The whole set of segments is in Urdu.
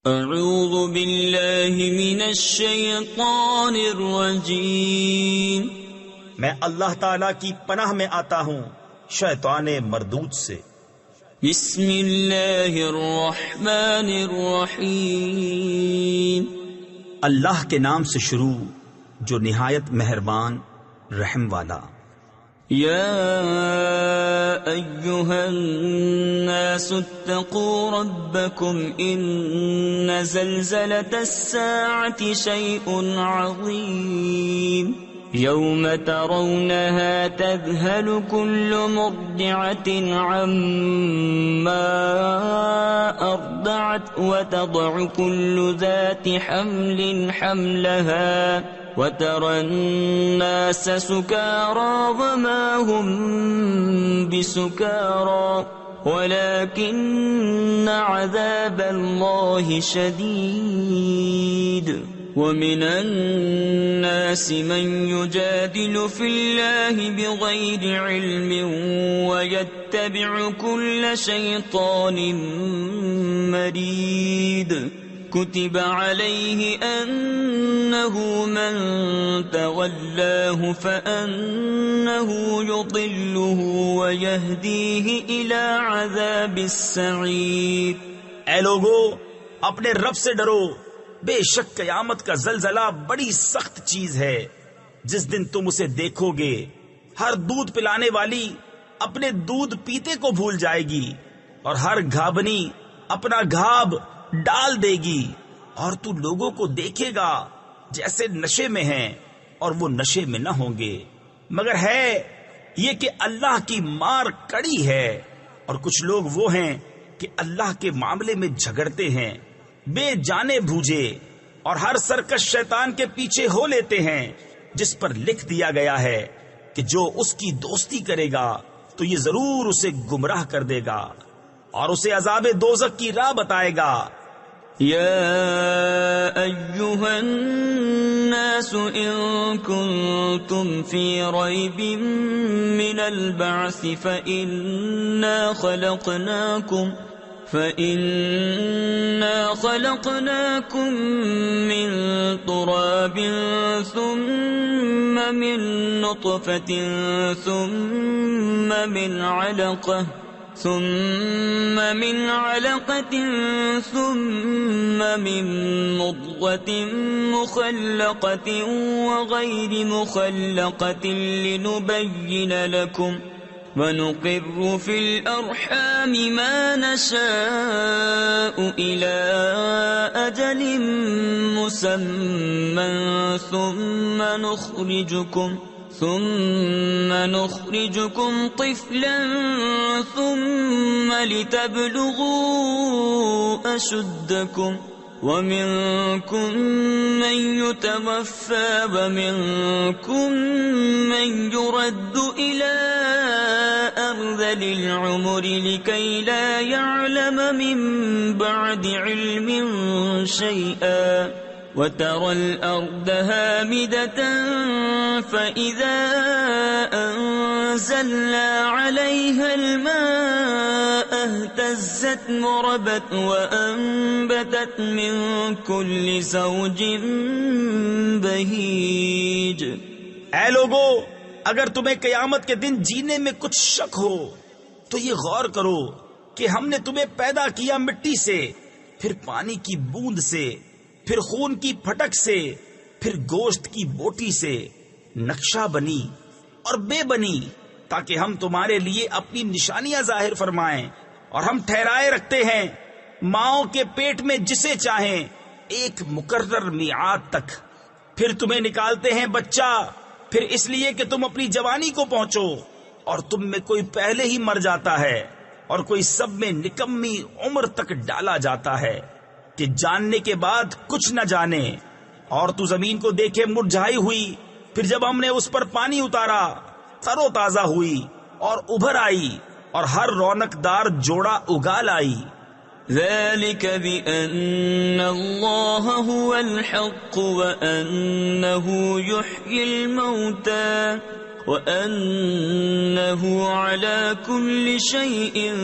اعوذ باللہ من الشیطان الرجیم، میں اللہ تعالی کی پناہ میں آتا ہوں شیطان مردود سے۔ بسم اللہ الرحمن الرحیم، اللہ کے نام سے شروع جو نہایت مہربان رحم والا۔ یا ایہا الناس اتقوا ربکم ان زلزلة الساعة شیء عظیم، یوم ترونها تذهل كل مرضعة عما أرضعت وتضع كل ذات حمل حملها وترى الناس سكارى وما هم بسكارى ولكن عذاب الله شديد، ومن الناس من يجادل في الله بغير علم ويتبع كل شيطان مريد، كتب عليه أنه من تولاه فأنه يضله ويهديه إلى عذاب السعير۔ اے لوگو، اپنے رب سے ڈرو، بے شک قیامت کا زلزلہ بڑی سخت چیز ہے۔ جس دن تم اسے دیکھو گے، ہر دودھ پلانے والی اپنے دودھ پیتے کو بھول جائے گی، اور ہر گھابنی اپنا گھاب ڈال دے گی، اور تو لوگوں کو دیکھے گا جیسے نشے میں ہیں، اور وہ نشے میں نہ ہوں گے، مگر ہے یہ کہ اللہ کی مار کڑی ہے۔ اور کچھ لوگ وہ ہیں کہ اللہ کے معاملے میں جھگڑتے ہیں، بے جانے بوجھے، اور ہر سرکش شیطان کے پیچھے ہو لیتے ہیں، جس پر لکھ دیا گیا ہے کہ جو اس کی دوستی کرے گا تو یہ ضرور اسے گمراہ کر دے گا اور اسے عذاب دوزخ کی راہ بتائے گا۔ یا ایہا الناس ان کنتم فی ریب من البعث فإنا خلقناكم من تراب ثم من نطفة ثم من علقة ثم من مضغة مخلقة وغير مخلقة لنبين لكم، ونقر في الأرحام ما نشاء إلى أجل مسمى ثم نخرجكم طفلا ثم لتبلغوا أشدكم، ومنكم من يتوفى ومنكم من يرد إلى أرذل العمر لكي لا يعلم من بعد علم شيئا، وترى الأرض هامدة فإذا أنزلنا عليها الماء اهتزت وربت وأنبتت من كل زوج بهيج۔ اے لوگو، اگر تمہیں قیامت کے دن جینے میں کچھ شک ہو تو یہ غور کرو کہ ہم نے تمہیں پیدا کیا مٹی سے، پھر پانی کی بوند سے، پھر خون کی پھٹک سے، پھر گوشت کی بوٹی سے، نقشہ بنی اور بے بنی، تاکہ ہم تمہارے لیے اپنی نشانیاں ظاہر فرمائیں، اور ہم ٹھہرائے رکھتے ہیں ماؤں کے پیٹ میں جسے چاہیں ایک مقرر میعاد تک، پھر تمہیں نکالتے ہیں بچہ، پھر اس لیے کہ تم اپنی جوانی کو پہنچو، اور تم میں کوئی پہلے ہی مر جاتا ہے اور کوئی سب میں نکمی عمر تک ڈالا جاتا ہے کہ جاننے کے بعد کچھ نہ جانے۔ اور تو زمین کو دیکھے مرجھائی ہوئی، پھر جب ہم نے اس پر پانی اتارا تر و تازہ ہوئی اور ابھر آئی، اور ہر رونق دار جوڑا اگال آئی۔ ذلك بأن الله هو الحق وأنه يحيي الموتى وأنه على كل شيء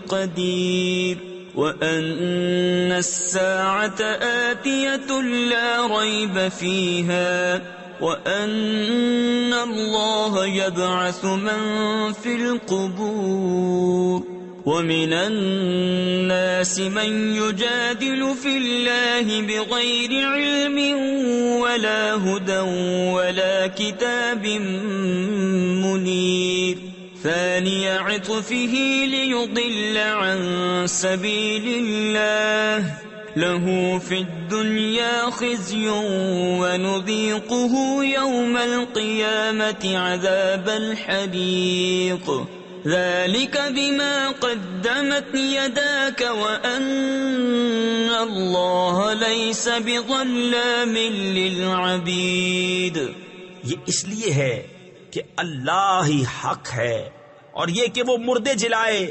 قدير وأن الساعة آتية لا ريب فيها وأن الله يبعث من في القبور ومن الناس من يجادل في الله بغير علم ولا هدى ولا كتاب منير ثاني عطفه ليضل عن سبيل الله له في الدنيا خزي ونذيقه يوم القيامة عذاب الحريق ذلك بما قدمت يداك وأن الله ليس بظلام للعبید. یہ اس لیے ہے کہ اللہ ہی حق ہے، اور یہ کہ وہ مردے جلائے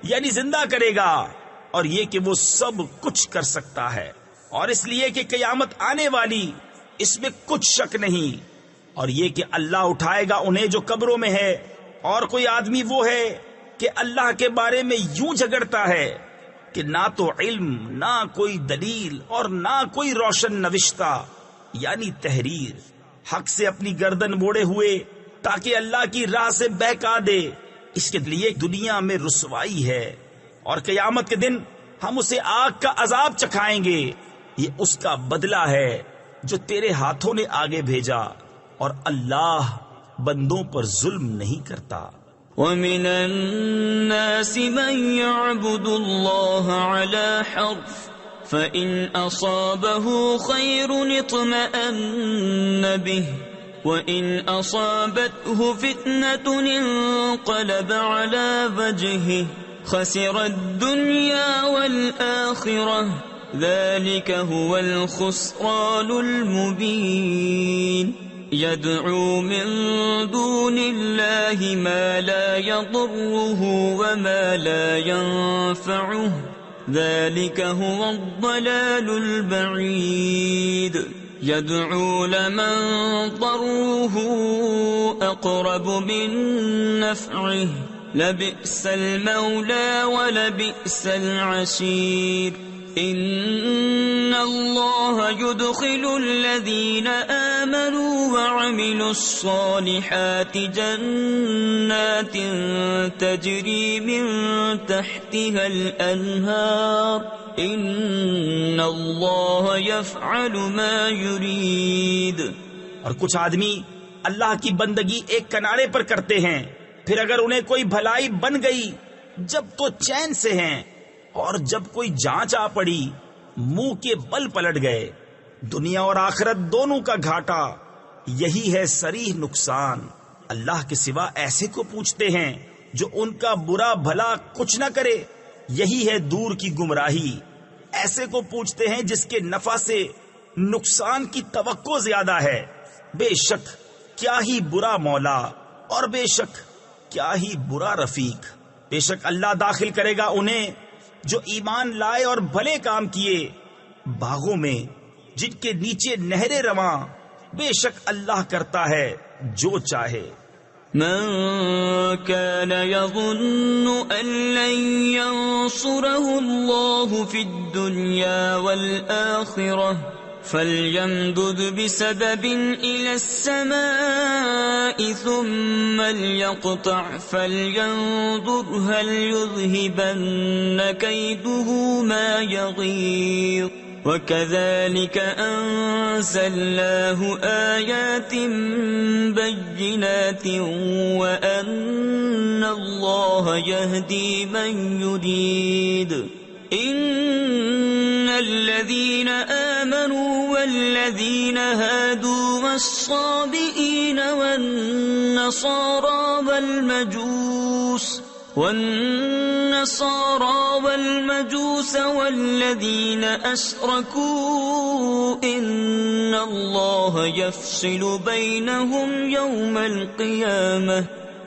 یعنی زندہ کرے گا، اور یہ کہ وہ سب کچھ کر سکتا ہے، اور اس لیے کہ قیامت آنے والی اس میں کچھ شک نہیں، اور یہ کہ اللہ اٹھائے گا انہیں جو قبروں میں ہے. اور کوئی آدمی وہ ہے کہ اللہ کے بارے میں یوں جھگڑتا ہے کہ نہ تو علم، نہ کوئی دلیل، اور نہ کوئی روشن نوشتہ یعنی تحریر، حق سے اپنی گردن موڑے ہوئے تاکہ اللہ کی راہ سے بہکا دے. اس کے لیے دنیا میں رسوائی ہے، اور قیامت کے دن ہم اسے آگ کا عذاب چکھائیں گے. یہ اس کا بدلہ ہے جو تیرے ہاتھوں نے آگے بھیجا، اور اللہ بندوں پر ظلم نہیں کرتا. وَمِنَ النَّاسِ مَن يَعْبُدُ اللَّهَ عَلَى حَرْفٍ فَإِنْ أَصَابَهُ خَيْرٌ اطْمَأَنَّ بِهِ وَإِنْ أَصَابَتْهُ فِتْنَةٌ انقَلَبَ عَلَى وَجْهِهِ خَسِرَ الدُّنْيَا وَالْآخِرَةَ ذَلِكَ هُوَ الْخُسْرَانُ الْمُبِينُ. يدعو من دون الله ما لا يضره وما لا ينفعه ذلك هو الضلال البعيد. يدعو لمن ضره أقرب من نفعه لبئس المولى ولبئس العشير. ان اللہ يدخل الذین آمنوا وعملوا الصالحات جنات تجری من تحتها الانہار ان اللہ يفعل ما يريد. اور کچھ آدمی اللہ کی بندگی ایک کنارے پر کرتے ہیں، پھر اگر انہیں کوئی بھلائی بن گئی جب تو چین سے ہیں، اور جب کوئی جانچ آ پڑی منہ کے بل پلٹ گئے. دنیا اور آخرت دونوں کا گھاٹا، یہی ہے صریح نقصان. اللہ کے سوا ایسے کو پوچھتے ہیں جو ان کا برا بھلا کچھ نہ کرے، یہی ہے دور کی گمراہی. ایسے کو پوچھتے ہیں جس کے نفع سے نقصان کی توقع زیادہ ہے. بے شک کیا ہی برا مولا، اور بے شک کیا ہی برا رفیق. بے شک اللہ داخل کرے گا انہیں جو ایمان لائے اور بھلے کام کیے باغوں میں جن کے نیچے نہریں رواں. بے شک اللہ کرتا ہے جو چاہے. من كان يظن أن لن ينصره الله في الدنيا والآخرة فليمدد بسبب إلى السماء ثم ليقطع فلينظر هل يذهبن كيده ما يغيظ. وكذلك أنزلناه آيات بينات وأن الله يهدي من يريد. إن الذين آمنوا والذين هادوا والصابئين والنصارى والمجوس والذين أشركوا إن الله يفصل بينهم يوم القيامة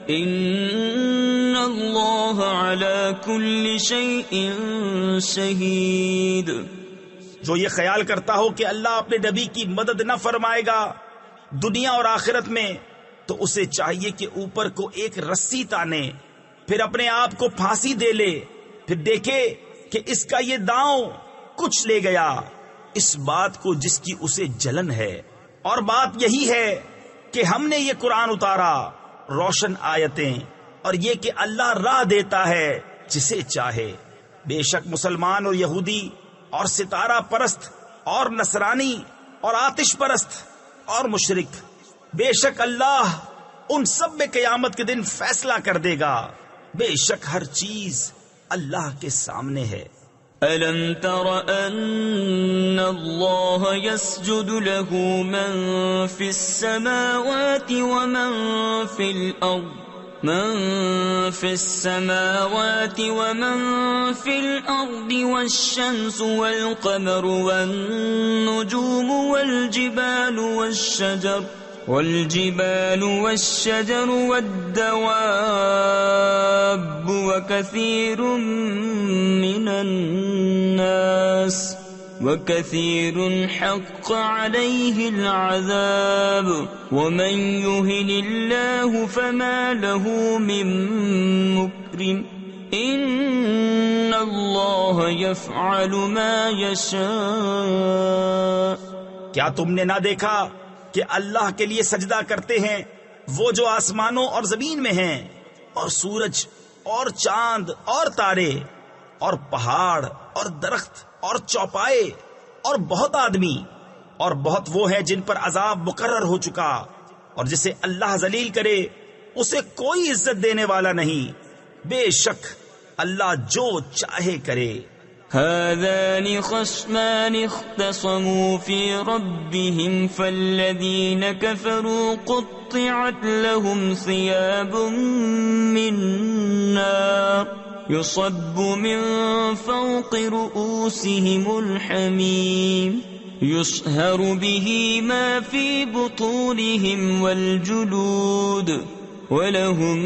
ان اللہ علی کل شیء شہید. جو یہ خیال کرتا ہو کہ اللہ اپنے نبی کی مدد نہ فرمائے گا دنیا اور آخرت میں، تو اسے چاہیے کہ اوپر کو ایک رسی تانے، پھر اپنے آپ کو پھانسی دے لے، پھر دیکھے کہ اس کا یہ داؤں کچھ لے گیا اس بات کو جس کی اسے جلن ہے، اور بات یہی ہے کہ ہم نے یہ قرآن اتارا روشن آیتیں، اور یہ کہ اللہ راہ دیتا ہے جسے چاہے۔ بے شک مسلمان اور یہودی اور ستارہ پرست اور نصرانی اور آتش پرست اور مشرک، بے شک اللہ ان سب میں قیامت کے دن فیصلہ کر دے گا۔ بے شک ہر چیز اللہ کے سامنے ہے۔ أَلَمْ تَرَ أَنَّ اللَّهَ يَسْجُدُ لَهُ مَن فِي السَّمَاوَاتِ وَمَن فِي الْأَرْضِ من في السماوات ومن في الأرض والشمس والقمر والنجوم والجبال والشجر والدواب وكثير حق عليه العذاب ومن يهن الله فما له من مكرم إن الله يفعل ما يشاء۔ کیا تم نے نہ دیکھا کہ اللہ کے لیے سجدہ کرتے ہیں وہ جو آسمانوں اور زمین میں ہیں، اور سورج اور چاند اور تارے اور پہاڑ اور درخت اور چوپائے اور بہت آدمی، اور بہت وہ ہیں جن پر عذاب مقرر ہو چکا، اور جسے اللہ ذلیل کرے اسے کوئی عزت دینے والا نہیں، بے شک اللہ جو چاہے کرے۔ هذان خصمان اختصموا في ربهم فالذين كفروا قطعت لهم ثياب من نار يصب من فوق رؤوسهم الحميم يصهر به ما في بطونهم والجلود ولهم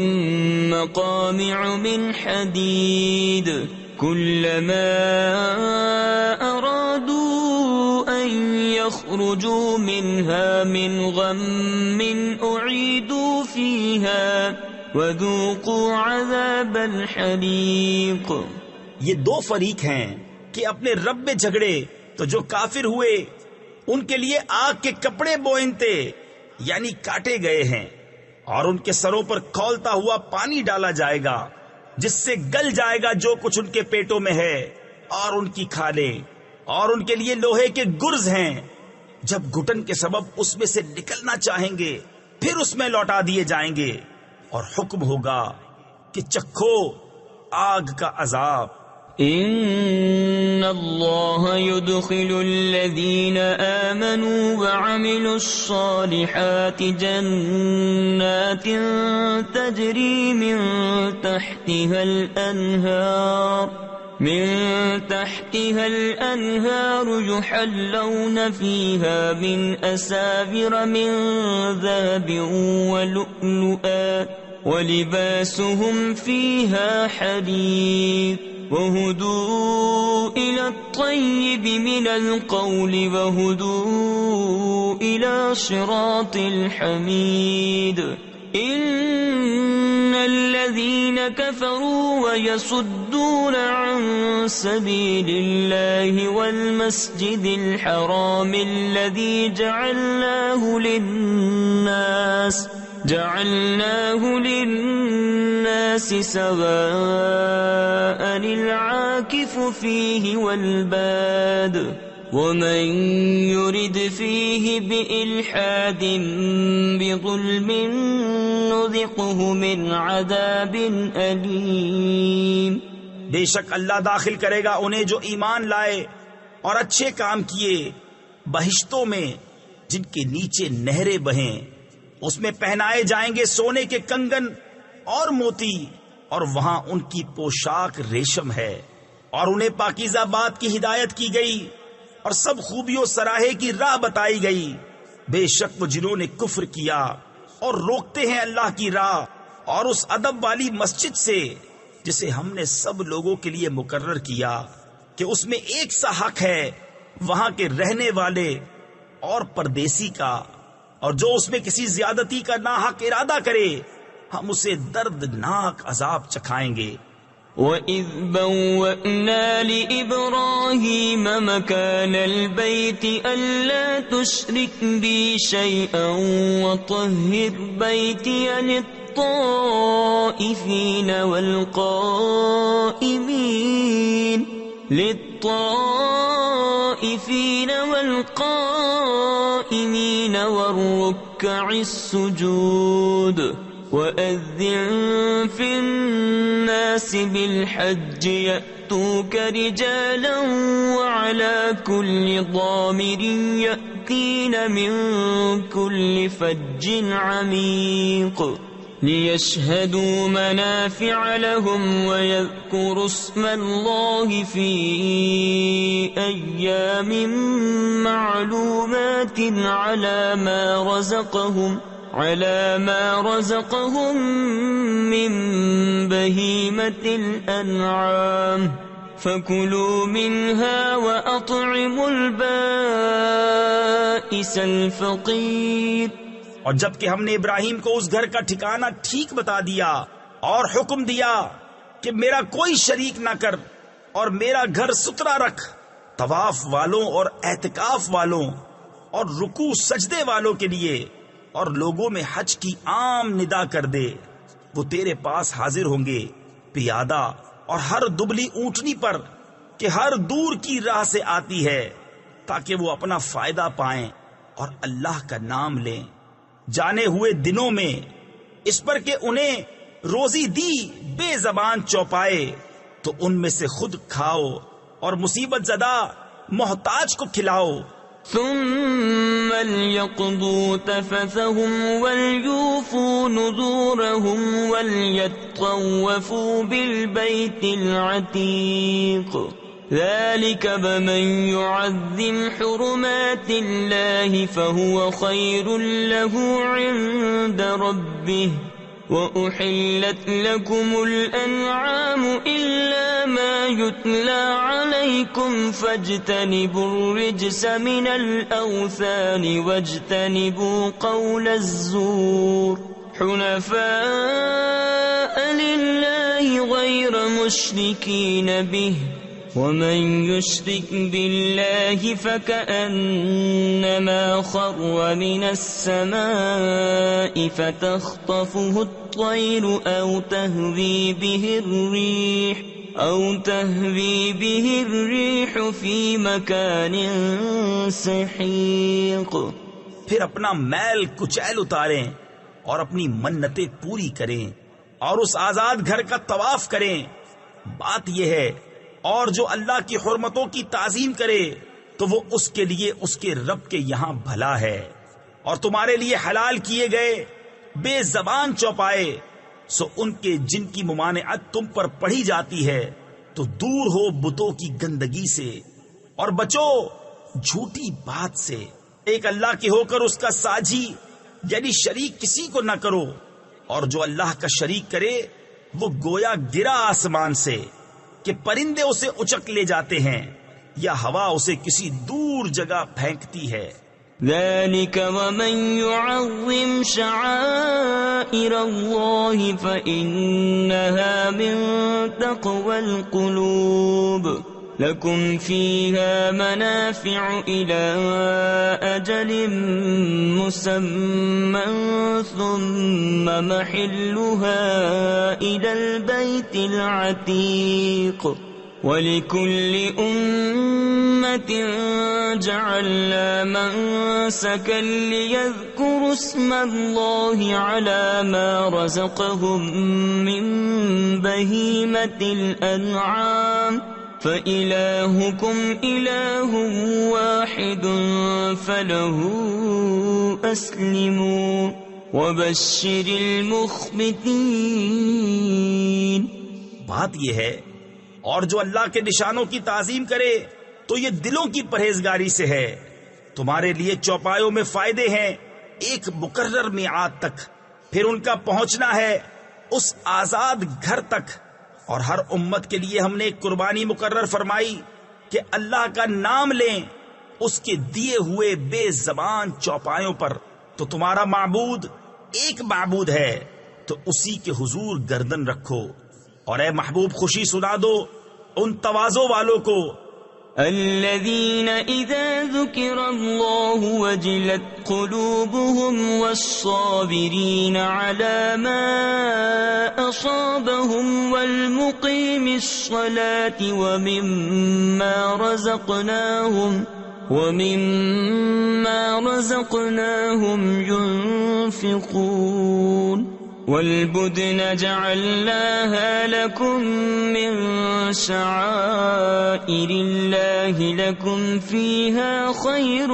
مقامع من حديد كلما أرادوا أن يخرجوا منها من غم أعيدوا فيها وذوقوا عذاب الحريق۔ یہ دو فریق ہیں کہ اپنے رب میں جھگڑے، تو جو کافر ہوئے ان کے لیے آگ کے کپڑے بوئنتے یعنی کاٹے گئے ہیں، اور ان کے سروں پر کھولتا ہوا پانی ڈالا جائے گا جس سے گل جائے گا جو کچھ ان کے پیٹوں میں ہے، اور ان کی کھالیں، اور ان کے لیے لوہے کے گرز ہیں، جب گھٹن کے سبب اس میں سے نکلنا چاہیں گے پھر اس میں لوٹا دیے جائیں گے، اور حکم ہوگا کہ چکھو آگ کا عذاب۔ ان اللہ يدخل الذین آمنوا وعملوا الصالحات جنات تجری من تحتها الانہار يحلون فيها من اساور من ذهب ولؤلؤا ولباسهم فيها حرير وهدوا إلى الطيب من القول وهدوا إلى صراط الحميد إن الذين كفروا ويصدون عن سبيل الله والمسجد الحرام الذي جعلناه للناس سواء العاكف فيه والباد ومن يرد فيه بإلحاد بظلم نذقه من عذاب أليم۔ بے شک اللہ داخل کرے گا انہیں جو ایمان لائے اور اچھے کام کیے بہشتوں میں جن کے نیچے نہریں بہیں، اس میں پہنائے جائیں گے سونے کے کنگن اور موتی، اور وہاں ان کی پوشاک ریشم ہے، اور انہیں پاکیزہ بات کی ہدایت کی گئی اور سب خوبیوں سراہے کی راہ بتائی گئی۔ بے شک وہ جنہوں نے کفر کیا اور روکتے ہیں اللہ کی راہ اور اس ادب والی مسجد سے جسے ہم نے سب لوگوں کے لیے مقرر کیا کہ اس میں ایک سا حق ہے وہاں کے رہنے والے اور پردیسی کا، اور جو اس میں کسی زیادتی کا ناحق ارادہ کرے ہم اسے دردناک عذاب چکھائیں گے۔ وَإِذْ بَوَّأْنَا لِإِبْرَاهِيمَ مَكَانَ الْبَيْتِ أَلَّا تُشْرِكْ بِي شَيْئًا وَطَهِّرْ بَيْتِيَ لِلطَّائِفِينَ وَالْقَائِمِينَ وَالرُّكَّعِ السُّجُودِ وَأَذِّن فِي النَّاسِ بِالْحَجِّ يَأْتُوكَ رِجَالًا وَعَلَى كُلِّ ضَامِرٍ يَأْتِينَ مِنْ كُلِّ فَجٍّ عَمِيقٍ لِيَشْهَدُوا مَنَافِعَ لَهُمْ وَيَذْكُرُوا اسْمَ اللَّهِ فِي أَيَّامٍ مَّعْلُومَاتٍ على ما رزقهم من بهيمة الأنعام فكلوا منها وأطعموا البائس الفقير. اور جبکہ ہم نے ابراہیم کو اس گھر کا ٹھکانہ ٹھیک بتا دیا اور حکم دیا کہ میرا کوئی شریک نہ کر اور میرا گھر ستھرا رکھ، طواف والوں اور اعتکاف والوں اور رکوع سجدے والوں کے لیے، اور لوگوں میں حج کی عام ندا کر دے. وہ تیرے پاس حاضر ہوں گے پیادہ اور ہر دبلی اونٹنی پر کہ ہر دور کی راہ سے آتی ہے، تاکہ وہ اپنا فائدہ پائیں اور اللہ کا نام لیں جانے ہوئے دنوں میں، اس پر کہ انہیں روزی دی بے زبان چوپائے تو ان میں سے خود کھاؤ اور مصیبت زدہ محتاج کو کھلاؤ. ثم ليقضوا تفثهم وليوفوا نذورهم وليطوفوا بالبيت العتيق ذلك بمن يعظم حرمات الله فهو خير له عند ربه وأحلت لكم الأنعام إلا ما يتلى عليكم فاجتنبوا الرجس من الأوثان واجتنبوا قول الزور حنفاء لله غير مشركين به ومن يشرك بالله فكأنما خر من السماء فتخطفه الطير أو تهوي به الريح في مكان سحيق. پھر اپنا میل کچیل اتاریں اور اپنی منتیں پوری کریں اور اس آزاد گھر کا طواف کریں. بات یہ ہے، اور جو اللہ کی حرمتوں کی تعظیم کرے تو وہ اس کے لیے اس کے رب کے یہاں بھلا ہے. اور تمہارے لیے حلال کیے گئے بے زبان چوپائے سو ان کے جن کی ممانعت تم پر پڑھی جاتی ہے تو دور ہو بتوں کی گندگی سے اور بچو جھوٹی بات سے. ایک اللہ کے ہو کر اس کا ساجی یعنی شریک کسی کو نہ کرو، اور جو اللہ کا شریک کرے وہ گویا گرا آسمان سے کہ پرندے اسے اچک لے جاتے ہیں یا ہوا اسے کسی دور جگہ پھینکتی ہے. ذلك ومن يعظم شعائر الله فإنها من تقوى القلوب لكم فيها منافع إلى أجل مسمى ثم محلها إلى البيت العتيق وَلِكُلِّ أُمَّةٍ جَعَلْنَا مَنسَكًا لِيَذْكُرُوا اسْمَ اللَّهِ عَلَى مَا رَزَقَهُم مِّن بَهِيمَةِ الْأَنْعَامِ فَإِلَٰهُكُمْ إِلَٰهٌ وَاحِدٌ فَلَهُ أَسْلِمُوا وَبَشِّرِ الْمُخْبِتِينَ. بات یہ ہے، اور جو اللہ کے نشانوں کی تعظیم کرے تو یہ دلوں کی پرہیزگاری سے ہے. تمہارے لیے چوپایوں میں فائدے ہیں ایک مقرر میعاد تک، پھر ان کا پہنچنا ہے اس آزاد گھر تک. اور ہر امت کے لیے ہم نے ایک قربانی مقرر فرمائی کہ اللہ کا نام لیں اس کے دیے ہوئے بے زبان چوپایوں پر. تو تمہارا معبود ایک معبود ہے تو اسی کے حضور گردن رکھو اور اے محبوب خوشی سنا دو ان تواضع والوں کو الذين إذا ذكر الله وجلت قلوبهم والصابرين على ما أصابهم والمقيم الصلاة ومما رزقناهم ينفقون والبدن جعلناها لكم من شعائر الله لكم فيها خير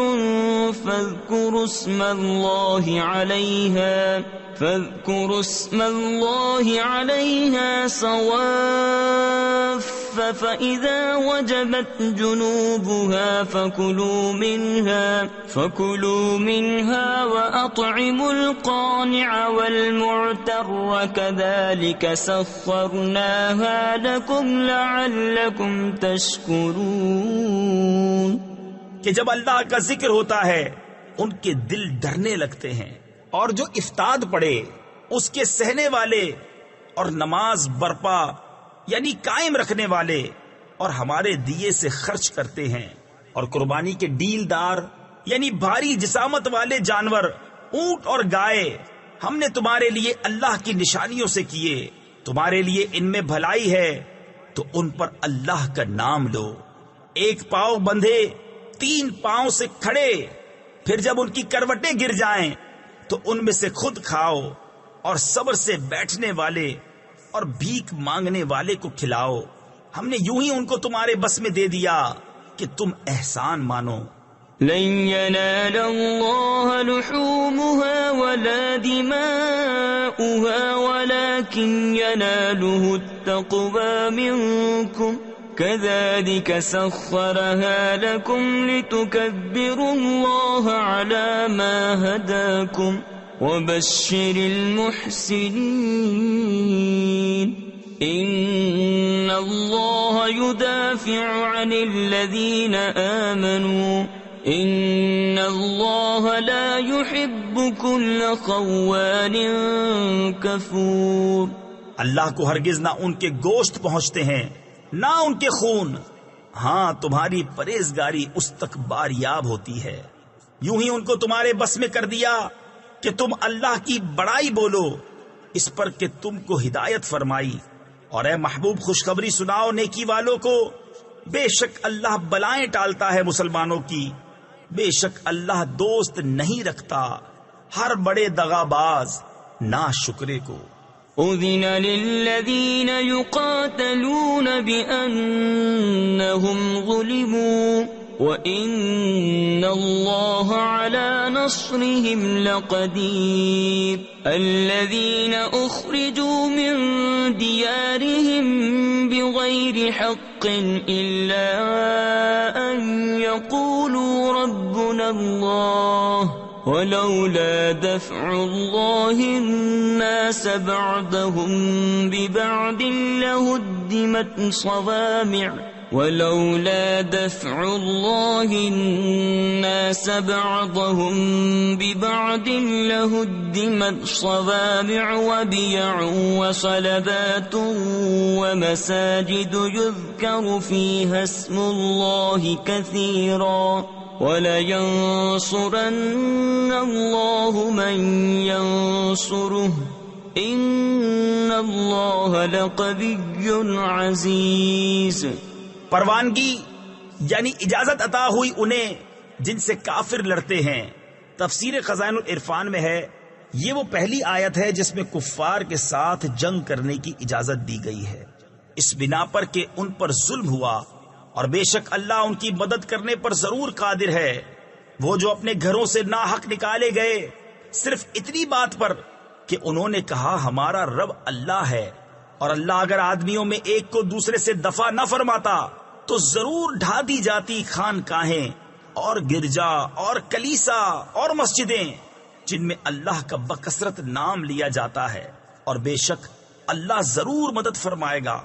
فاذكروا اسم الله عليها صواف فإذا وجبت جنوبها فكلوا منها وأطعموا القانع والمعتر كذلك سخرناها لكم لعلكم تشكرون. کہ جب اللہ کا ذکر ہوتا ہے ان کے دل ڈرنے لگتے ہیں، اور جو افتاد پڑے اس کے سہنے والے اور نماز برپا یعنی قائم رکھنے والے اور ہمارے دیے سے خرچ کرتے ہیں، اور قربانی کے ڈیل دار یعنی بھاری جسامت والے جانور اونٹ اور گائے ہم نے تمہارے لیے اللہ کی نشانیوں سے کیے، تمہارے لیے ان میں بھلائی ہے تو ان پر اللہ کا نام لو. ایک پاؤں بندھے 3 پاؤں سے کھڑے، پھر جب ان کی کروٹیں گر جائیں تو ان میں سے خود کھاؤ، اور صبر سے بیٹھنے والے اور بھیک مانگنے والے کو کھلاؤ. ہم نے یوں ہی ان کو تمہارے بس میں دے دیا کہ تم احسان مانو. لن ينال الله لحومها ولا دماؤها ولكن يناله التقوى منكم كذلك سخرها لكم لتكبروا الله على ما هداكم وبشر المحسنين. إن الله يدافع عن الذين آمنوا إن الله لا يحب كل خوان كفور. اللہ کو ہرگز نہ ان کے گوشت پہنچتے ہیں نہ ان کے خون، ہاں تمہاری پرہیزگاری اس تک باریاب ہوتی ہے. یوں ہی ان کو تمہارے بس میں کر دیا کہ تم اللہ کی بڑائی بولو اس پر کہ تم کو ہدایت فرمائی. اور اے محبوب خوشخبری سناؤ نیکی والوں کو، بے شک اللہ بلائیں ٹالتا ہے مسلمانوں کی، بے شک اللہ دوست نہیں رکھتا ہر بڑے دغاباز ناشکرے کو. أذن للذين يقاتلون بأنهم ظلموا وإن الله على نصرهم لقدير. الذين أخرجوا من ديارهم بغير حق إلا أن يقولوا ربنا الله ولولا دفع الله الناس بعضهم ببعض لهدمت صوامع ولولا دفع الله الناس بعضهم ببعض لهدمت صوامع وبيع وصلبات ومساجد يذكر فيها اسم الله كثيرا وَلَيَنصُرَنَّ اللَّهُ مَن يَنصُرُهُ إِنَّ اللَّهَ لَقَوِيٌّ عَزِيزٌ. پروانگی یعنی اجازت عطا ہوئی انہیں جن سے کافر لڑتے ہیں. تفسیر خزائن العرفان میں ہے یہ وہ پہلی آیت ہے جس میں کفار کے ساتھ جنگ کرنے کی اجازت دی گئی ہے، اس بنا پر کہ ان پر ظلم ہوا، اور بے شک اللہ ان کی مدد کرنے پر ضرور قادر ہے. وہ جو اپنے گھروں سے ناحق نکالے گئے صرف اتنی بات پر کہ انہوں نے کہا ہمارا رب اللہ ہے، اور اللہ اگر آدمیوں میں ایک کو دوسرے سے دفع نہ فرماتا تو ضرور ڈھا دی جاتی خانقاہیں اور گرجا اور کلیسا اور مسجدیں جن میں اللہ کا بکثرت نام لیا جاتا ہے. اور بے شک اللہ ضرور مدد فرمائے گا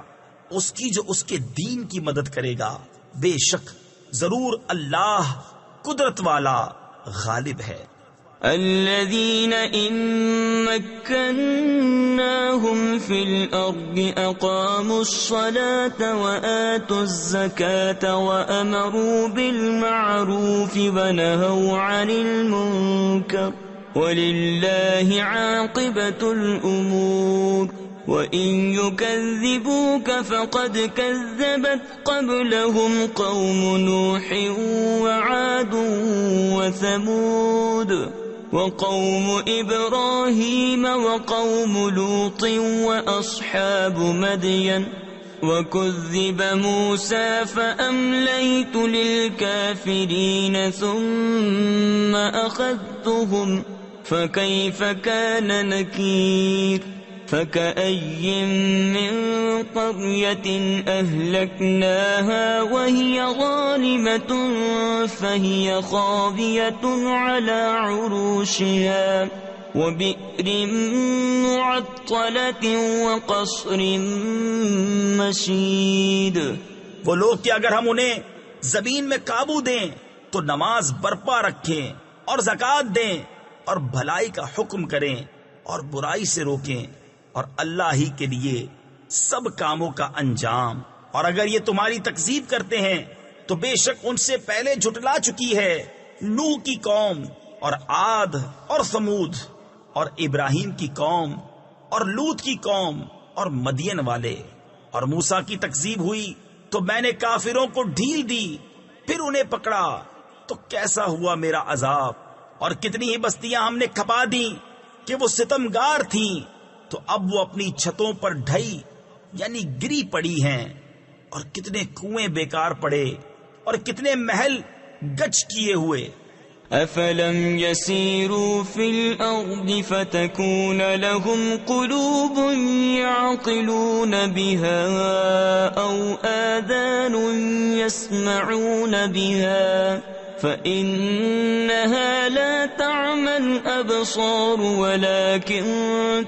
اس کی جو اس کے دین کی مدد کرے گا. بے شک ضرور اللہ قدرت والا غالب ہے. الذين إن مكناهم في الأرض أقاموا الصلاة وآتوا الزكاة وأمروا بالمعروف ونهوا عن المنكر ولله عاقبة الأمور وإن يكذبوك فقد كذبت قبلهم قوم نوح وعاد وثمود وقوم إبراهيم وقوم لوط وأصحاب مدين وكذب موسى فأمليت للكافرين ثم أخذتهم فكيف كان نكير فكأي من قرية أهلكناها وهي ظالمة فهي خاوية على عروشها وبئر معطلة وقصر مشيد. وہ لوگ کہ اگر ہم انہیں زمین میں قابو دیں تو نماز برپا رکھیں اور زکوٰۃ دیں اور بھلائی کا حکم کریں اور برائی سے روکیں اور اللہ ہی کے لیے سب کاموں کا انجام. اور اگر یہ تمہاری تکذیب کرتے ہیں تو بے شک ان سے پہلے جھٹلا چکی ہے نوح کی قوم اور عاد اور ثمود اور ابراہیم کی قوم اور لوط کی قوم اور مدین والے. اور موسیٰ کی تکذیب ہوئی تو میں نے کافروں کو ڈھیل دی پھر انہیں پکڑا تو کیسا ہوا میرا عذاب. اور کتنی ہی بستیاں ہم نے کھپا دی کہ وہ ستمگار تھیں تو اب وہ اپنی چھتوں پر ڈھئی یعنی گری پڑی ہیں. اور کتنے کنویں بیکار پڑے اور کتنے محل گچ کیے ہوئے. أفلم يسيروا في الأرض فتكون لهم قلوب يعقلون بها أو آذان يسمعون بها فإنها لا تعمى الأبصار ولكن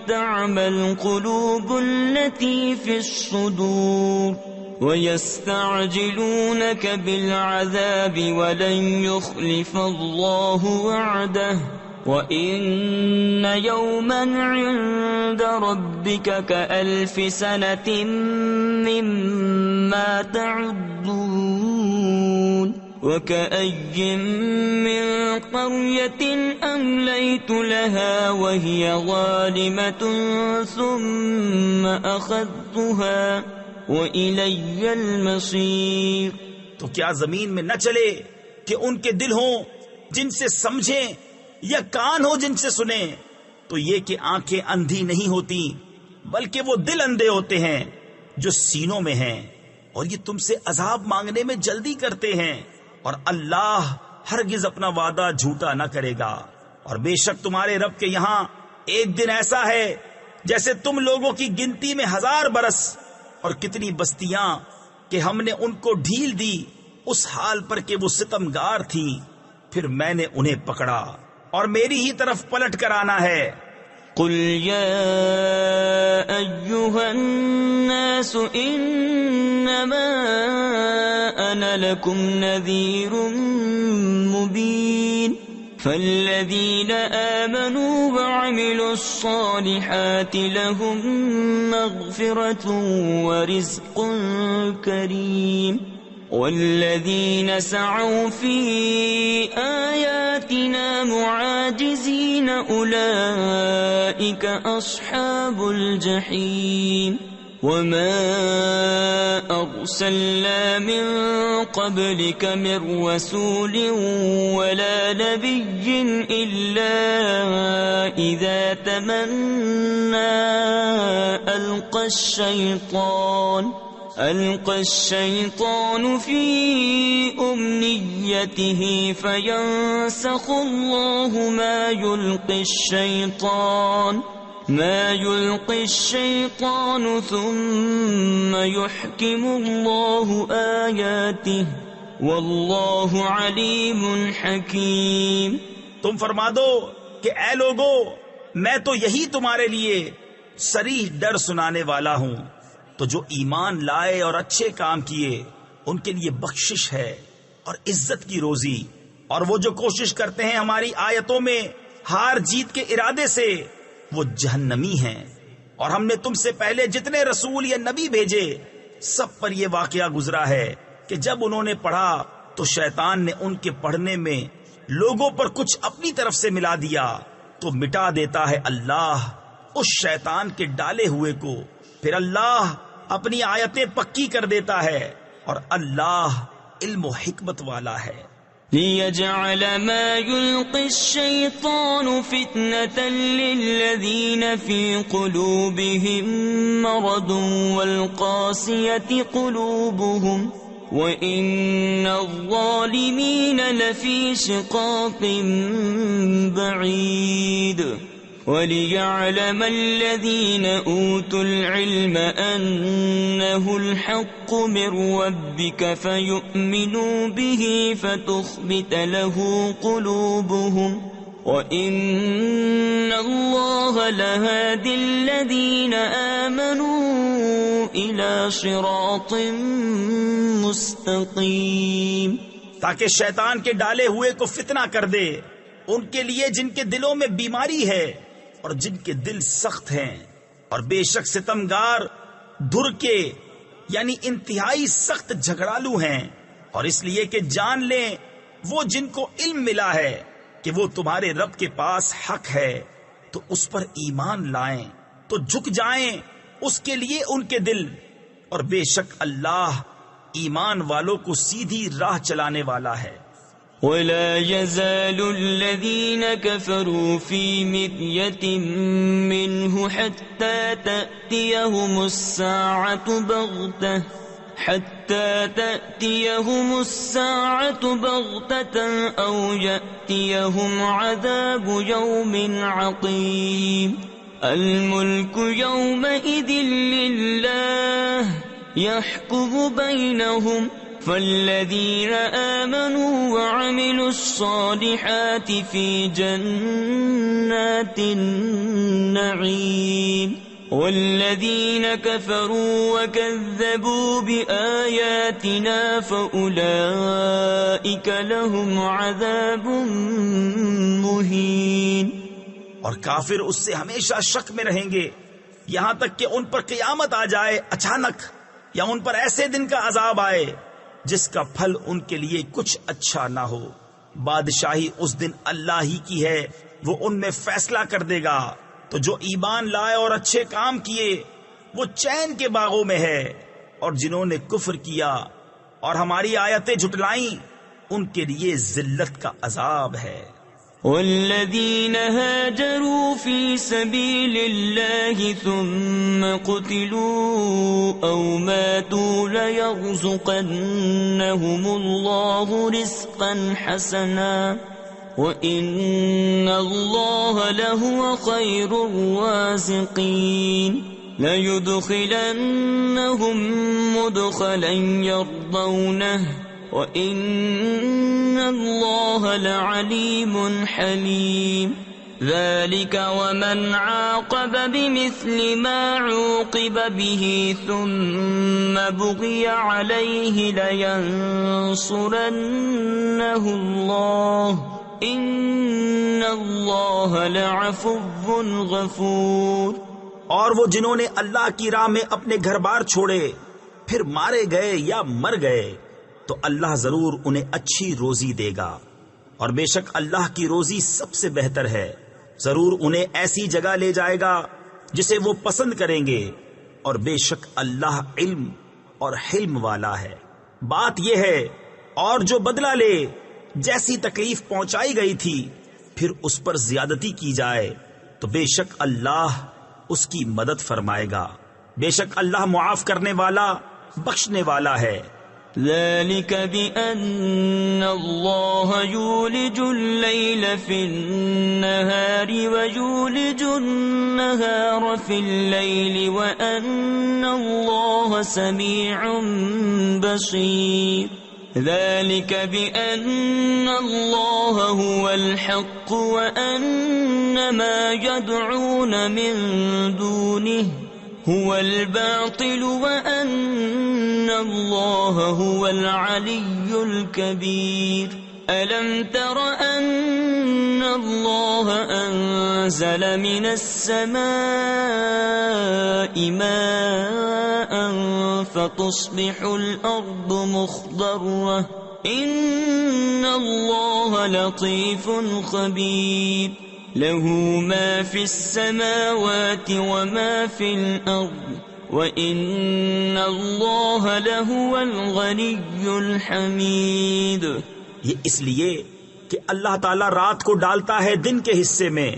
تعمى القلوب التي في الصدور ويستعجلونك بالعذاب ولن يخلف الله وعده وإن يوما عند ربك كألف سنة مما تعدون وكأي من قرية أمليت لها وهي ظالمة ثم أخذتها وَإِلَيَّ الْمَصِيرُ. تو کیا زمین میں نہ چلے کہ ان کے دل ہوں جن سے سمجھیں یا کان ہو جن سے سنیں؟ تو یہ کہ آنکھیں اندھی نہیں ہوتی بلکہ وہ دل اندھے ہوتے ہیں جو سینوں میں ہیں. اور یہ تم سے عذاب مانگنے میں جلدی کرتے ہیں اور اللہ ہرگز اپنا وعدہ جھوٹا نہ کرے گا. اور بے شک تمہارے رب کے یہاں ایک دن ایسا ہے جیسے تم لوگوں کی گنتی میں 1000 برس. اور کتنی بستیاں کہ ہم نے ان کو ڈھیل دی اس حال پر کہ وہ ستمگار تھی پھر میں نے انہیں پکڑا اور میری ہی طرف پلٹ کر آنا ہے. قل یا ایھا الناس انما انا لکم نذیر مبین فالذین آمنوا وعملوا الصالحات لهم مغفرة ورزق کریم والذین سعوا فی آیاتنا معاجزین اولئک اصحاب الجحیم وما أرسلنا من قبلك من رسول ولا نبي إلا إذا تمنى ألقى الشيطان في أمنيته فينسخ الله ما يلقي الشيطان ثم يحكم الله آياته والله عليم حكيم. تم فرما دو کہ اے لوگو میں تو یہی تمہارے لیے صریح ڈر سنانے والا ہوں. تو جو ایمان لائے اور اچھے کام کیے ان کے لیے بخشش ہے اور عزت کی روزی. اور وہ جو کوشش کرتے ہیں ہماری آیتوں میں ہار جیت کے ارادے سے وہ جہنمی ہیں۔ اور ہم نے تم سے پہلے جتنے رسول یا نبی بھیجے سب پر یہ واقعہ گزرا ہے کہ جب انہوں نے پڑھا تو شیطان نے ان کے پڑھنے میں لوگوں پر کچھ اپنی طرف سے ملا دیا، تو مٹا دیتا ہے اللہ اس شیطان کے ڈالے ہوئے کو، پھر اللہ اپنی آیتیں پکی کر دیتا ہے، اور اللہ علم و حکمت والا ہے۔ لِيَجْعَلَ مَا يُلْقِي الشَّيْطَانُ فِتْنَةً لِّلَّذِينَ فِي قُلُوبِهِم مَّرَضٌ وَالْقَاسِيَةِ قُلُوبُهُمْ وَإِنَّ الظَّالِمِينَ لَفِي شِقَاقٍ بَعِيدٍ وَلِيَعْلَمَ الَّذِينَ أُوتُوا الْعِلْمَ أَنَّهُ الْحَقُّ مِنْ رَبِّكَ فَيُؤْمِنُوا بِهِ فَتُخْبِتَ لَهُ قُلُوبُهُمْ وَإِنَّ اللَّهَ لَهَادِ الَّذِينَ آمَنُوا إِلَى صِرَاطٍ مُسْتَقِيمٍ، تاکہ شیطان کے ڈالے ہوئے کو فتنہ کر دے ان کے لیے جن کے دلوں میں بیماری ہے اور جن کے دل سخت ہیں، اور بے شک ستمگار دھر کے یعنی انتہائی سخت جھگڑالو ہیں، اور اس لیے کہ جان لیں وہ جن کو علم ملا ہے کہ وہ تمہارے رب کے پاس حق ہے تو اس پر ایمان لائیں، تو جھک جائیں اس کے لیے ان کے دل، اور بے شک اللہ ایمان والوں کو سیدھی راہ چلانے والا ہے۔ وَلَا يَزَالُ الَّذِينَ كَفَرُوا فِي مِرْيَةٍ مِّنْهُ حَتَّى تَأْتِيَهُمُ السَّاعَةُ بَغْتَةً أَوْ يَأْتِيَهُمْ عَذَابُ يَوْمٍ عَقِيمٍ الْمُلْكُ يَوْمَئِذٍ لِلَّهِ يَحْكُمُ بَيْنَهُمْ فَالَّذِينَ آمَنُوا وَعَمِلُوا الصَّالِحَاتِ فِي جَنَّاتِ النَّعِيمِ وَالَّذِينَ كَفَرُوا وَكَذَّبُوا بِآيَاتِنَا فَأُولَئِكَ لَهُمْ عَذَابٌ مُهِينٌ۔ اور کافر اس سے ہمیشہ شک میں رہیں گے یہاں تک کہ ان پر قیامت آ جائے اچانک، یا ان پر ایسے دن کا عذاب آئے جس کا پھل ان کے لیے کچھ اچھا نہ ہو۔ بادشاہی اس دن اللہ ہی کی ہے، وہ ان میں فیصلہ کر دے گا، تو جو ایمان لائے اور اچھے کام کیے وہ چین کے باغوں میں ہے، اور جنہوں نے کفر کیا اور ہماری آیتیں جھٹلائیں ان کے لیے ذلت کا عذاب ہے۔ والذین هاجروا فی سبیل اللہ ثم قتلوا او ماتوا لیرزقنہم اللہ رزقا حسنا وَإِنَّ اللَّهَ لَهُوَ خَيْرُ الرَّازِقِينَ لَيُدْخِلَنَّهُمْ مُدْخَلًا يَرْضَوْنَهُ وَإِنَّ اللَّهَ لَعَلِيمٌ حَلِيمٌ ذَلِكَ وَمَنْ عَاقَبَ بِمِثْلِ مَا عُوقِبَ بِهِ ثُمَّ بُغِيَ عَلَيْهِ لَيَنصُرَنَّهُ اللَّهُ ان اللہ لعفو غفور۔ اور وہ جنہوں نے اللہ کی راہ میں اپنے گھر بار چھوڑے پھر مارے گئے یا مر گئے تو اللہ ضرور انہیں اچھی روزی دے گا، اور بے شک اللہ کی روزی سب سے بہتر ہے۔ ضرور انہیں ایسی جگہ لے جائے گا جسے وہ پسند کریں گے، اور بے شک اللہ علم اور حلم والا ہے۔ بات یہ ہے اور جو بدلہ لے جیسی تکلیف پہنچائی گئی تھی پھر اس پر زیادتی کی جائے تو بے شک اللہ اس کی مدد فرمائے گا، بے شک اللہ معاف کرنے والا بخشنے والا ہے۔ ذلك بأن الله يولج الليل في النهار ويولج النهار في الليل وأن الله سميع بصير ذلك بأن الله هو الحق وأن ما يدعون من دونه هو الباطل وأن اللہ هو العلی الکبیر ألم تر أن الله أنزل من السماء ماء فتصبح الأرض مخضرة إن الله لطيف خبير له ما في السماوات وما في الأرض وَإِنَّ اللَّهَ لَهُوَ الْغَنِيُّ الْحَمِيدُ۔ یہ اس لیے کہ اللہ تعالیٰ رات کو ڈالتا ہے دن کے حصے میں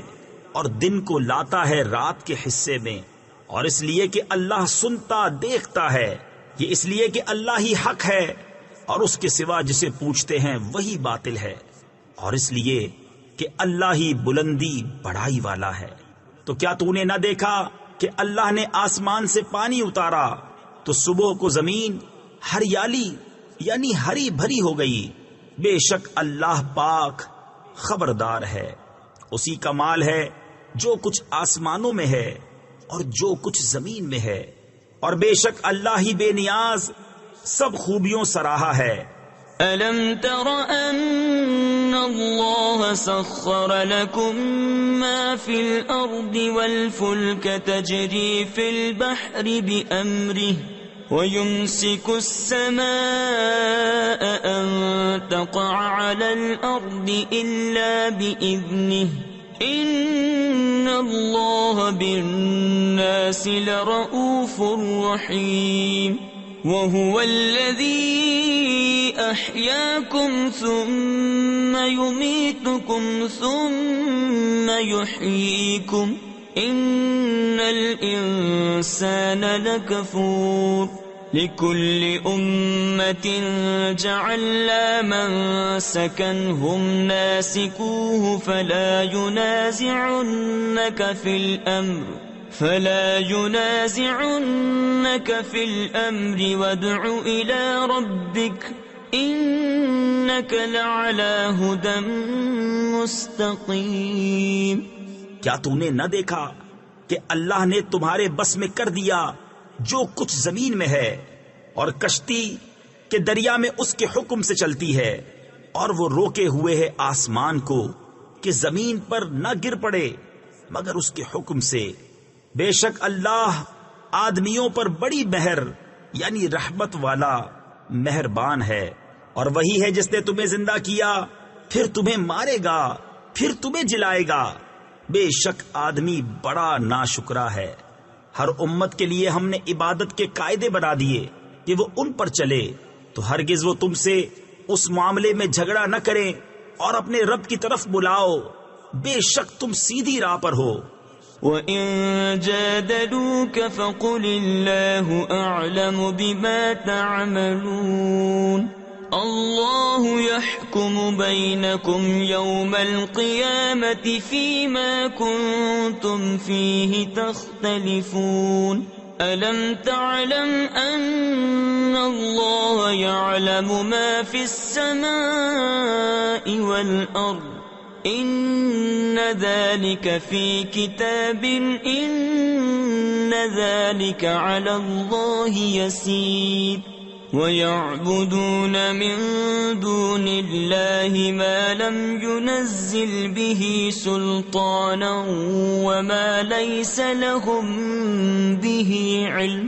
اور دن کو لاتا ہے رات کے حصے میں، اور اس لیے کہ اللہ سنتا دیکھتا ہے، یہ اس لیے کہ اللہ ہی حق ہے اور اس کے سوا جسے پوچھتے ہیں وہی باطل ہے، اور اس لیے کہ اللہ ہی بلندی بڑائی والا ہے۔ تو کیا تو نے نہ دیکھا کہ اللہ نے آسمان سے پانی اتارا تو صبح کو زمین ہریالی یعنی ہری بھری ہو گئی؟ بے شک اللہ پاک خبردار ہے، اسی کا مال ہے جو کچھ آسمانوں میں ہے اور جو کچھ زمین میں ہے، اور بے شک اللہ ہی بے نیاز سب خوبیوں سراہا ہے۔ أَلَمْ تَرَ أَنَّ اللَّهَ سَخَّرَ لَكُم مَّا فِي الْأَرْضِ وَالْفُلْكَ تَجْرِي فِي الْبَحْرِ بِأَمْرِهِ وَيُمْسِكُ السَّمَاءَ أَن تَقَعَ عَلَى الْأَرْضِ إِلَّا بِإِذْنِهِ إِنَّ اللَّهَ بِالنَّاسِ لَرَءُوفٌ رَحِيمٌ وَهُوَ الَّذِي أَحْيَاكُمْ ثُمَّ يُمِيتُكُمْ ثُمَّ يُحْيِيكُمْ إِنَّ الْإِنسَانَ لَكَفُورٌ لِكُلِّ أُمَّةٍ جَعَلْنَا مَنسَكًا هُمْ نَاسِكُوهُ فَلَا يُنَازِعُنَّكَ فِي الْأَمْرِ وَادْعُ إِلَى رَبِّكَ إِنَّكَ لَعَلَى هُدًى مُسْتَقِيمٍ۔ کیا تو نے نہ دیکھا کہ اللہ نے تمہارے بس میں کر دیا جو کچھ زمین میں ہے، اور کشتی کہ دریا میں اس کے حکم سے چلتی ہے، اور وہ روکے ہوئے ہے آسمان کو کہ زمین پر نہ گر پڑے مگر اس کے حکم سے۔ بے شک اللہ آدمیوں پر بڑی مہر یعنی رحمت والا مہربان ہے، اور وہی ہے جس نے تمہیں زندہ کیا پھر تمہیں مارے گا پھر تمہیں جلائے گا۔ بے شک آدمی بڑا ناشکرا ہے۔ ہر امت کے لیے ہم نے عبادت کے قاعدے بنا دیے کہ وہ ان پر چلے، تو ہرگز وہ تم سے اس معاملے میں جھگڑا نہ کریں اور اپنے رب کی طرف بلاؤ، بے شک تم سیدھی راہ پر ہو۔ وَإِن جَادَلُوكَ فَقُلِ اللَّهُ أَعْلَمُ بِمَا تَعْمَلُونَ اللَّهُ يَحْكُمُ بَيْنَكُمْ يَوْمَ الْقِيَامَةِ فِيمَا كُنتُمْ فِيهِ تَخْتَلِفُونَ أَلَمْ تَعْلَمْ أَنَّ اللَّهَ يَعْلَمُ مَا فِي السَّمَاءِ وَالْأَرْضِ إِنَّ ذَلِكَ فِي كِتَابٍ إِنَّ ذَلِكَ عَلَى اللَّهِ يَسِيرٌ وَيَعْبُدُونَ مِن دُونِ اللَّهِ مَا لَمْ يُنَزِّلْ بِهِ سُلْطَانًا وَمَا لَيْسَ لَهُم بِهِ عِلْمٌ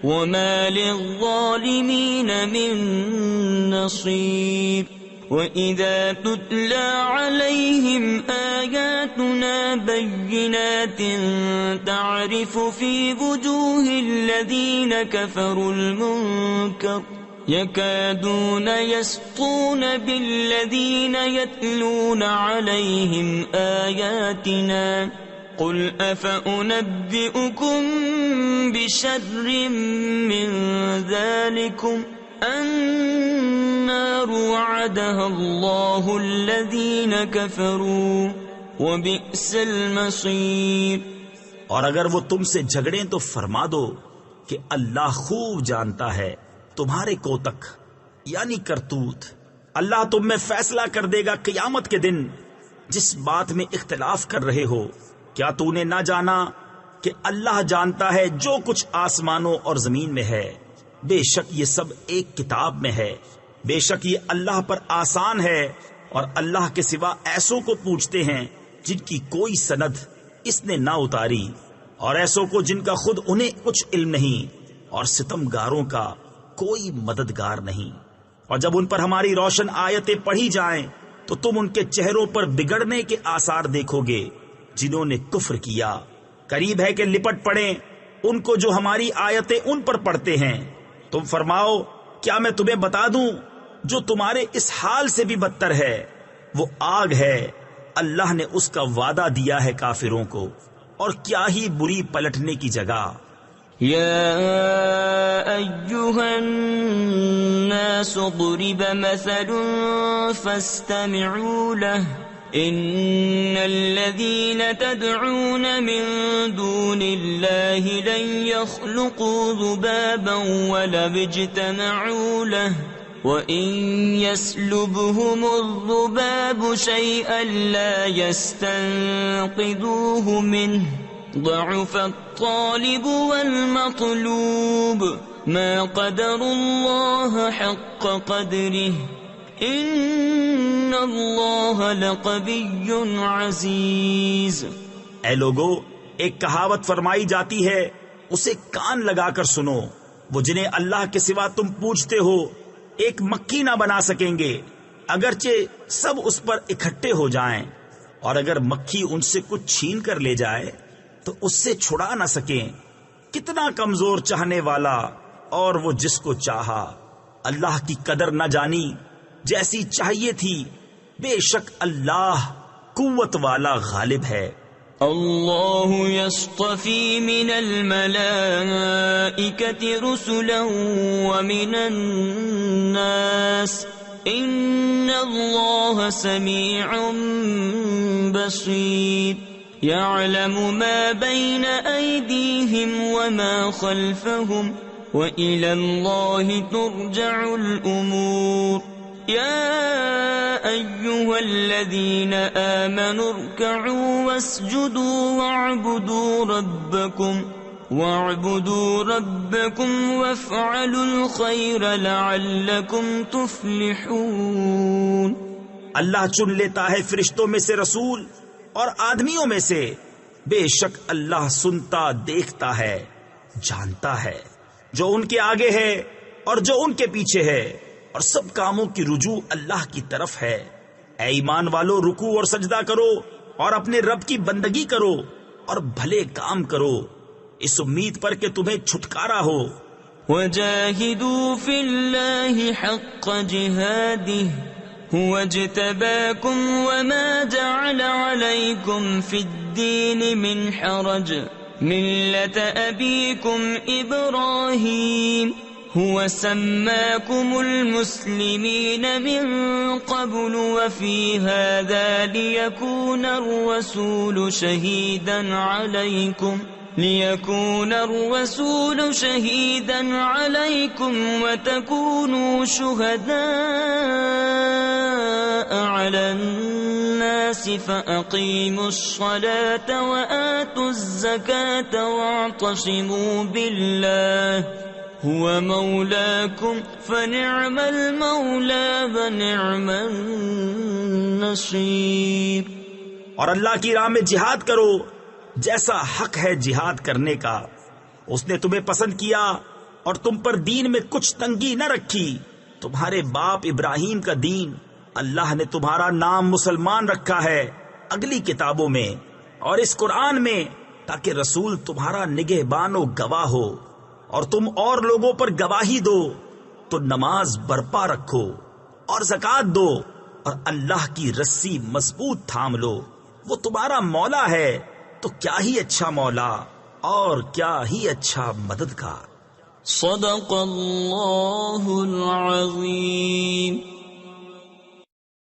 وَمَا لِلظَّالِمِينَ مِن نَّصِيرٍ وَإِذَا تُتْلَى عَلَيْهِمْ آيَاتُنَا بَيِّنَاتٍ تَعْرِفُ فِي وُجُوهِ الَّذِينَ كَفَرُوا الْمُنكَرَ يَكَادُونَ يَسْطُونَ بِالَّذِينَ يَتْلُونَ عَلَيْهِمْ آيَاتِنَا قُلْ أَفَأُنَبِّئُكُم بِشَرٍّ مِّن ذَلِكُمْ النار وعدها الله الذين كفروا وبئس المصير۔ اور اگر وہ تم سے جھگڑیں تو فرما دو کہ اللہ خوب جانتا ہے تمہارے کوتک یعنی کرتوت۔ اللہ تم میں فیصلہ کر دے گا قیامت کے دن جس بات میں اختلاف کر رہے ہو۔ کیا تو نے نہ جانا کہ اللہ جانتا ہے جو کچھ آسمانوں اور زمین میں ہے؟ بے شک یہ سب ایک کتاب میں ہے، بے شک یہ اللہ پر آسان ہے، اور اللہ کے سوا ایسوں کو پوچھتے ہیں جن کی کوئی سند اس نے نہ اتاری، اور ایسوں کو جن کا خود انہیں کچھ علم نہیں، اور ستمگاروں کا کوئی مددگار نہیں۔ اور جب ان پر ہماری روشن آیتیں پڑھی جائیں تو تم ان کے چہروں پر بگڑنے کے آثار دیکھو گے جنہوں نے کفر کیا، قریب ہے کہ لپٹ پڑیں ان کو جو ہماری آیتیں ان پر پڑھتے ہیں۔ تم فرماؤ کیا میں تمہیں بتا دوں جو تمہارے اس حال سے بھی بدتر ہے؟ وہ آگ ہے، اللہ نے اس کا وعدہ دیا ہے کافروں کو، اور کیا ہی بری پلٹنے کی جگہ۔ يا أيها الناس ضرب مثل فاستمعوا له إن الذين تدعون من دون الله لن يخلقوا ذبابا ولو اجتمعوا له وإن يسلبهم الذباب شيئا لا يستنقذوه منه ضعف الطالب والمطلوب ما قدر الله حق قدره ان اللہ لقوی عزیز۔ اے لوگو، ایک کہاوت فرمائی جاتی ہے، اسے کان لگا کر سنو۔ وہ جنہیں اللہ کے سوا تم پوجتے ہو ایک مکھی نہ بنا سکیں گے، اگرچہ سب اس پر اکٹھے ہو جائیں، اور اگر مکھی ان سے کچھ چھین کر لے جائے تو اس سے چھڑا نہ سکیں۔ کتنا کمزور چاہنے والا، اور وہ جس کو چاہا۔ اللہ کی قدر نہ جانی جیسی چاہیے تھی، بے شک اللہ قوت والا غالب ہے۔ اللہ یصطفی من الملائکۃ رسلا ومن الناس ان اللہ سمیع بصیر يعلم ما بين أيديهم وما خلفهم وإلى الله ترجع الأمور يا أيها الذين آمنوا اركعوا واسجدوا واعبدوا ربكم وافعلوا الخير لعلكم تفلحون۔ اللہ چن لیتا ہے فرشتوں میں سے رسول اور آدمیوں میں سے، بے شک اللہ سنتا، دیکھتا ہے، جانتا ہے جو ان کے آگے ہے اور جو ان کے پیچھے ہے، اور سب کاموں کی رجوع اللہ کی طرف ہے۔ اے ایمان والو، رکوع اور سجدہ کرو اور اپنے رب کی بندگی کرو اور بھلے کام کرو، اس امید پر کہ تمہیں چھٹکارا ہو۔ وَجَاهِدُوا فِي اللَّهِ حَقَّ جِهَادِهِ هُوَ اجْتَبَاكُمْ وَمَا جَعَلَ عَلَيْكُمْ فِي الدِّينِ مِنْ حَرَجٍ مِلَّةَ أَبِيكُمْ إِبْرَاهِيمَ هُوَ سَمَّاكُمُ الْمُسْلِمِينَ مِنْ قَبْلُ وَفِي هَذَا لِيَكُونَ الرَّسُولُ شَهِيدًا عَلَيْكُمْ وَتَكُونُوا شُهَدَاءَ عَلَى النَّاسِ فَأَقِيمُوا الصَّلَاةَ وَآتُوا الزَّكَاةَ وَاعْتَصِمُوا بِاللَّهِ هُوَ مَوْلَاكُمْ فَنِعْمَ الْمَوْلَى وَنِعْمَ النَّصِيرُ۔ اور اللہ کی راہ میں جہاد کرو جیسا حق ہے جہاد کرنے کا۔ اس نے تمہیں پسند کیا اور تم پر دین میں کچھ تنگی نہ رکھی۔ تمہارے باپ ابراہیم کا دین، اللہ نے تمہارا نام مسلمان رکھا ہے اگلی کتابوں میں اور اس قرآن میں، تاکہ رسول تمہارا نگہبان و گواہ ہو، اور تم اور لوگوں پر گواہی دو۔ تو نماز برپا رکھو اور زکوٰۃ دو، اور اللہ کی رسی مضبوط تھام لو، وہ تمہارا مولا ہے، تو کیا ہی اچھا مولا اور کیا ہی اچھا مددگار۔ صدق اللہ العظیم۔